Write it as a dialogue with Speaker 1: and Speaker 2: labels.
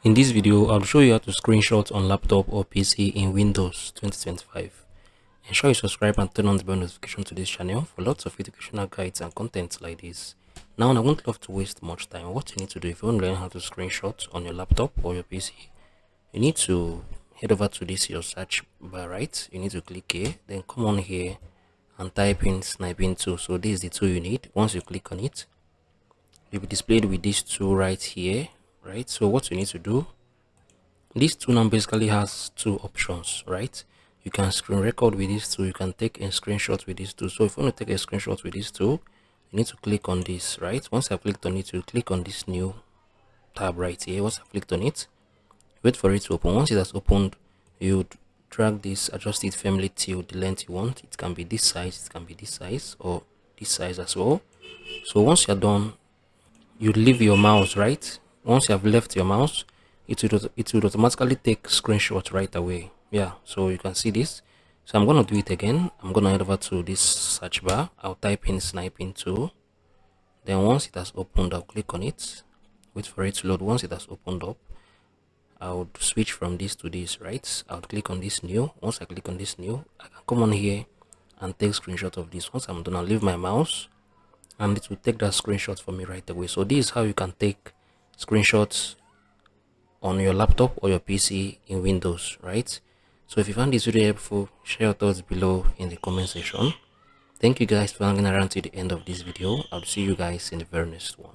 Speaker 1: In this video, I'll show you how to screenshot on laptop or PC in Windows 2025. Ensure you subscribe and turn on the bell notification to this channel for lots of educational guides and content like this. Now, I won't love to waste much time. What you need to do if you want to learn how to screenshot on your laptop or your PC, you need to head over to this your search bar, right? You need to click here, then come on here and type in sniping tool. So this is the tool you need. Once you click on it, you'll be displayed with this tool right here, right? So what you need to do, this tool now basically has two options, right? You can screen record with this tool, you can take a screenshot with this tool. So if you want to take a screenshot with this tool, you need to click on this, right? Once I've clicked on it, you click on this new tab right here. Once I've clicked on it, wait for it to open. Once it has opened, you drag this, adjust it firmly till the length you want. It can be this size, it can be this size, or this size as well. So once you're done, you leave your mouse, right? Once you have left your mouse, it will automatically take screenshots right away. Yeah, so you can see this. So I'm gonna do it again. I'm gonna head over to this search bar. I'll type in sniping tool. Then once it has opened, I'll click on it. Wait for it to load. Once it has opened up, I would switch from this to this, right? I'll click on this new. Once I click on this new, I can come on here and take screenshot of this. Once I'm done, I'll leave my mouse and it will take that screenshot for me right away. So this is how you can take screenshots on your laptop or your PC in Windows, right? So if you found this video helpful, share your thoughts below in the comment section. Thank you guys for hanging around to the end of this video. I'll see you guys in the very next one.